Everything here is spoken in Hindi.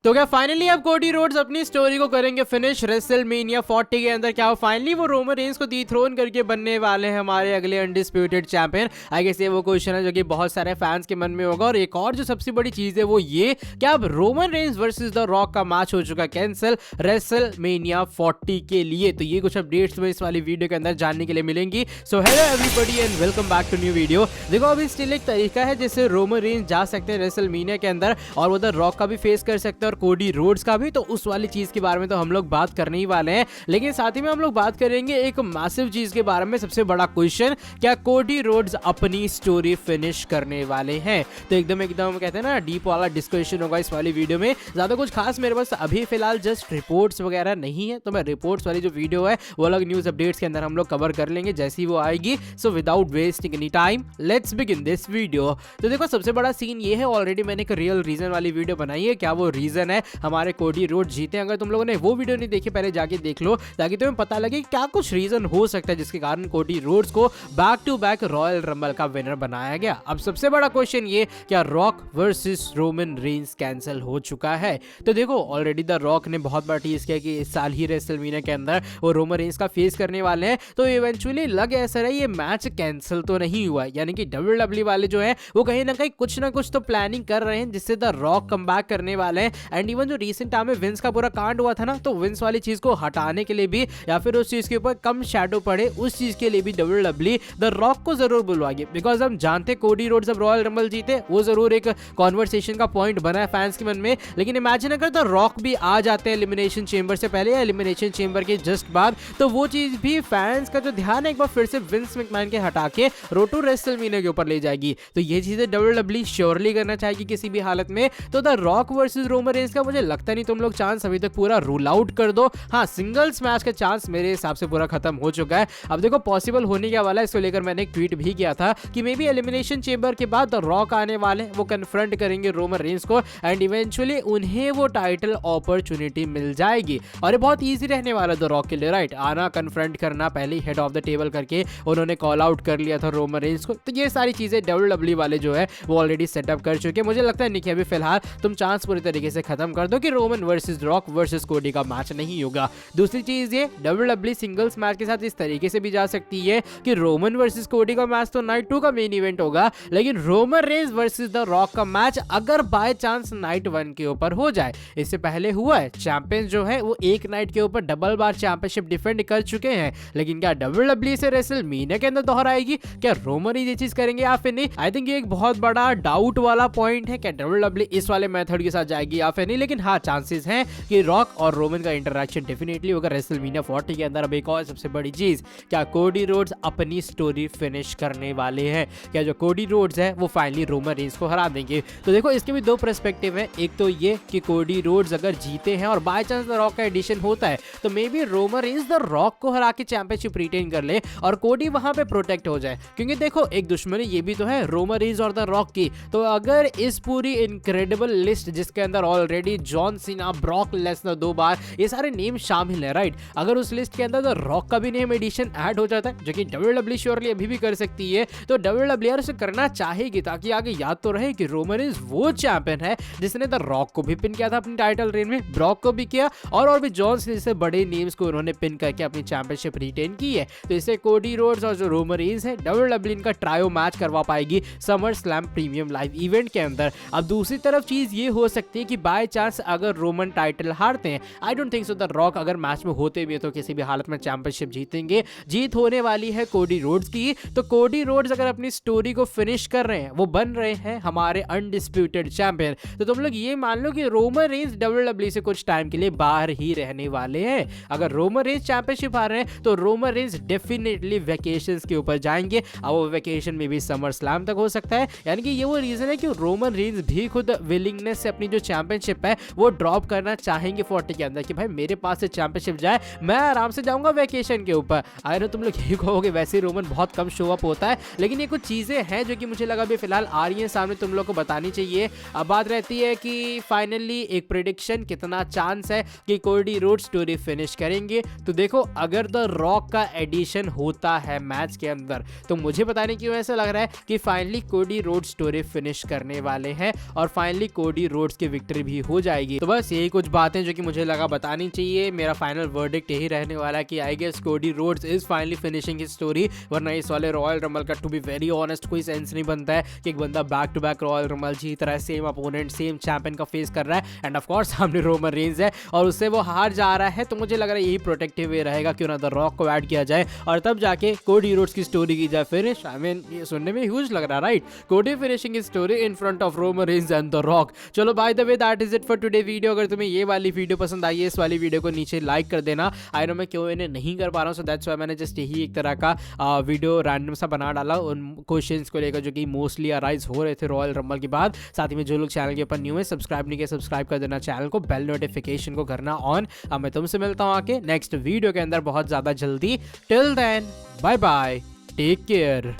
तो क्या फाइनली अब कोडी रोड्स अपनी स्टोरी को करेंगे फिनिश रेसलमेनिया 40 के अंदर? क्या फाइनली वो रोमन रेंस को डिथ्रोन करके बनने वाले हैं हमारे अगले अनडिस्प्यूटेड चैंपियन? आई गेस ये वो क्वेश्चन है जो कि बहुत सारे फैंस के मन में होगा। और एक और जो सबसे बड़ी चीज है वो ये कि अब Roman Reigns versus the rock का मैच हो चुका कैंसिल रेसलमेनिया 40 के लिए। तो ये कुछ अपडेट्स में इस वाली वीडियो के अंदर जानने के लिए मिलेंगी। So hello everybody and welcome back to new video. देखो अभी स्टिल एक तरीका है जिससे रोमन रेंस जा सकते हैं रेसलमेनिया के अंदर और वो द रॉक का भी फेस कर सकते हैं और कोडी रोड्स का भी। तो उस वाली चीज के बारे में तो हम लोग बात करने ही वाले हैं, लेकिन साथ ही में हम लोग बात करेंगे एक मैसिव चीज के बारे में। सबसे बड़ा क्वेश्चन, क्या कोडी रोड्स अपनी स्टोरी फिनिश करने वाले हैं? तो एकदम कहते हैं ना डीप वाला डिस्कशन होगा इस वाली वीडियो में। ज्यादा कुछ खास मेरे पास अभी फिलहाल जस्ट रिपोर्ट्स वगैरह नहीं है, तो मैं रिपोर्ट्स वाली जो वीडियो है वो अलग न्यूज अपडेट्स के अंदर हम लोग कवर कर लेंगे जैसी ही वो आएगी। So without wasting any time let's begin this video. तो देखो सबसे बड़ा सीन ये है, ऑलरेडी मैंने एक रियल रीजन वाली वीडियो बनाई है। क्या वो रीजन है हमारे कोडी रोड जीते? अगर तुम लोगों ने वो वीडियो नहीं देखी पहले जाके देख लो ताकि तुम्हें पता लगे क्या कुछ रीजन हो सकता है जिसके कारण कोडी रोड्स को back to back Royal Rumble का विनर बनाया गया। अब सबसे बड़ा क्वेश्चन ये, क्या Rock versus Roman Reigns cancel हो चुका है? तो देखो ऑलरेडी द रॉक ने बहुत बार टीज किया कि इस साल ही रेसलमेनिया के अंदर वो रोमन रेंस का फेस करने वाले हैं। तो इवेंचुअली लग ऐसा रहा है ये मैच कैंसिल तो नहीं हुआ, यानी कि डब्ल्यूडब्ल्यूई वाले जो है वो कहीं ना कुछ तो प्लानिंग कर रहे हैं जिससे द रॉक कम बैक करने वाले हैं। एंड इवन जो रिसेंट टाइम में विंस का पूरा कांड हुआ था ना, तो विंस वाली चीज को हटाने के लिए भी या फिर उस चीज के ऊपर कम शैडो पड़े उस चीज के लिए भी डब्ल्यूडब्ल्यूई द रॉक को जरूर बुलवाएगी। बिकॉज हम जानते कोडी रोड्स जब रॉयल रंबल जीते वो जरूर एक कॉन्वर्सेशन का पॉइंट बना है फैंस के मन में, लेकिन इमेजिन अगर द रॉक भी आ जाते हैं एलिमिनेशन चेंबर से पहले या एलिमिनेशन चेंबर के जस्ट बाद, तो वो चीज भी फैंस का जो ध्यान है एक बार फिर से विंस मैकमैन के हटा के रोड टू रेसलमेनिया के ऊपर ले जाएगी। तो ये चीजें डब्ल्यूडब्ल्यूई श्योरली करना चाहेगी किसी भी हालत में। तो the rock versus Roman Reigns का मुझे लगता नहीं तुम लोग चांस अभी तक पूरा रूल आउट कर दो। हाँ, सिंगल्स मैच का चांस मेरे हिसाब से पूरा खत्म हो चुका है। अब देखो पॉसिबल होने क्या वाला है, इसको लेकर मैंने एक ट्वीट भी किया था कि मे बी एलिमिनेशन चेंबर के बाद द रॉक आने वाले, वो कन्फ्रंट करेंगे रोमन रेंस को एंड इवेंचुअली उन्हें वो टाइटल अपॉर्चुनिटी मिल जाएगी। और ये बहुत ईजी रहने वाला द रॉक के लिए, राइट? आना, कन्फ्रंट करना, पहले हेड ऑफ द टेबल करके उन्होंने कॉल आउट कर लिया था रोमन रेंस को। तो ये सारी चीजें डब्ल्यूडब्ल्यूई वाले जो है वो ऑलरेडी सेटअप कर चुके हैं। मुझे लगता है नहीं कि अभी फिलहाल तुम चांस पूरी तरीके से खत्म कर दो कि रोमन वर्सेस रॉक वर्सेस कोडी का मैच नहीं होगा। दूसरी चीज ये, डब्ल्यूडब्ल्यूई सिंगल्स मैच के साथ इस तरीके से भी जा सकती है कि रोमन वर्सेस कोडी का मैच तो नाइट 2 का मेन इवेंट होगा, लेकिन Roman Reigns versus the rock का मैच अगर बाय चांस नाइट 1 के ऊपर हो जाए। इससे पहले हुआ है, चैंपियंस जो है वो एक नाइट के ऊपर डबल बार चैंपियनशिप डिफेंड कर चुके हैं, लेकिन क्या डब्ल्यूडब्ल्यूई से रेसलमेनिया के अंदर दोहराएगी? क्या रोमन ये चीज करेंगे या फिर नहीं? आई थिंक ये एक बहुत बड़ा डाउट वाला पॉइंट है, क्या डब्ल्यूडब्ल्यूई इस वाले मेथड के साथ जाएगी या फिर नहीं। लेकिन हाँ, चांसेस हैं कि रॉक और रोमन का इंटरैक्शन डेफिनेटली होगा रेसलमेनिया 40 के अंदर। अब एक और सबसे बड़ी चीज, क्या कोडी रोड्स अपनी स्टोरी फिनिश करने वाले हैं? क्या जो कोडी रोड्स है वो फाइनली रोमन रेंस को हरा देंगे? तो देखो इसके भी दो पर्सपेक्टिव है। एक तो ये कि कोडी रोड्स अगर जीते हैं और बाय चांस द रॉक का एडिशन होता है तो may be Roman Reigns the rock को हरा के चैंपियनशिप रिटेन कर ले और कोडी वहां पे प्रोटेक्ट हो जाए। क्योंकि देखो एक दुश्मनी ये भी तो है रोमन रेंस और द रॉक की। तो अगर इस पूरी इनक्रेडिबल लिस्ट जिसके अंदर already John Cena, Brock Lesnar 2 बार, ये सारे नेम शामिल है, राइट? अगर उस लिस्ट के अंदर द रॉक का भी नेम एडिशन ऐड हो जाता है, जो कि डब्ल्यूडब्ल्यूई श्योरली अभी भी कर सकती है, तो डब्ल्यूडब्ल्यूई उसे करना चाहेगी ताकि आगे याद तो रहे कि रोमन रेंस वो चैंपियन है जिसने द रॉक को भी पिन किया था अपनी टाइटल रेन में, ब्रॉक को भी किया और भी जॉन सीना जैसे बड़े नेम्स को उन्होंने पिन करके अपनी चैंपियनशिप रिटेन की है। तो इससे कोडी रोड्स और जो रोमन रेंस है डब्ल्यूडब्ल्यूई इनका ट्रायो मैच करवा पाएगी summer slam premium live event के अंदर। अब दूसरी तरफ चीज ये हो सकती है कि बाय चांस अगर रोमन टाइटल हारते हैं, I don't think so the rock अगर मैच में होते भी है तो किसी भी हालत में चैंपियनशिप जीतेंगे। जीत होने वाली है कोडी रोड्स की। तो कोडी रोड्स अगर अपनी स्टोरी को फिनिश कर रहे हैं, वो बन रहे हैं हमारे अनडिस्प्यूटेड चैंपियन, तो तुम लोग ये मान लो कि रोमन रेंस डब्ल्यूडब्ल्यूई से कुछ टाइम के लिए बाहर ही रहने वाले हैं। अगर रोमन रेंस चैंपियनशिप हार रहे हैं तो रोमन रेंस डेफिनेटली वेकेशंस के ऊपर जाएंगे। अब वो वेकेशन में भी समर स्लैम तक हो सकता है, यानी कि ये वो रीजन है कि रोमन रेंस भी खुद विलिंगनेस से अपनी जो चैंपियनशिप है वो ड्रॉप करना चाहेंगे 40 के अंदर कि भाई मेरे पास से चैंपियनशिप जाए, मैं आराम से जाऊंगा वेकेशन के ऊपर। आई नो तुम लोग यही कहोगे वैसे रोमन बहुत कम शो अप होता है, लेकिन ये कुछ चीजें हैं जो कि मुझे लगा भी फिलहाल आ रही है सामने, तुम लोग को बतानी चाहिए। अब बात रहती है कि फाइनली एक प्रेडिक्शन, कितना चांस है कि कोडी रोड्स स्टोरी फिनिश करेंगे। तो देखो अगर द रॉक का एडिशन होता है मैच के अंदर तो मुझे बताने क्यों ऐसा लग रहा है कि finally Cody Rhodes story finish करने वाले हैं और फाइनली कोडी रोड्स की विक्ट्री भी भी हो जाएगी। तो बस यही कुछ बातें जो कि मुझे लगा बतानी चाहिए। मेरा फाइनल वर्डिक्ट यही रहने वाला है कि I guess Cody Rhodes is finally finishing his story, वरना इस वाले रॉयल रंबल का टू बी वेरी ऑनेस्ट कोई सेंस नहीं बनता है कि एक बंदा back to back Royal Rumble जीत रहा है, सेम अपोनेंट सेम चैंपियन का फेस कर रहा है, एंड ऑफ कोर्स सामने रोमन रेंज है और उससे वो हार जा रहा है। तो मुझे लग रहा है यही प्रोटेक्टिव वे रहेगा क्यों ना द रॉक को ऐड किया जाए और तब जाके कोडी रोड्स की स्टोरी की जाए फिनिश। आई मीन ये सुनने में ह्यूज लग रहा है, right? Cody finishing his story in front of Roman Reigns and the Rock. चलो by the way that is it for today video. अगर तुम्हें ये वाली वीडियो पसंद आई है, इस वाली वीडियो को नीचे लाइक कर देना। आई नो मैं क्यों इन्हें नहीं कर पा रहा हूँ, सो दैट्स व्हाई मैंने जस्ट यही एक तरह का वीडियो रैंडम सा बना डाला उन क्वेश्चंस को लेकर जो कि मोस्टली अराइज हो रहे थे रॉयल रंबल के बाद। साथ ही में जो लोग चैनल के ऊपर न्यू है, सब्सक्राइब नहीं किया, सब्सक्राइब कर देना चैनल को, बेल नोटिफिकेशन को करना ऑन। अब मैं तुमसे मिलता हूँ आके नेक्स्ट वीडियो के अंदर बहुत ज़्यादा जल्दी। Till then bye bye, take care.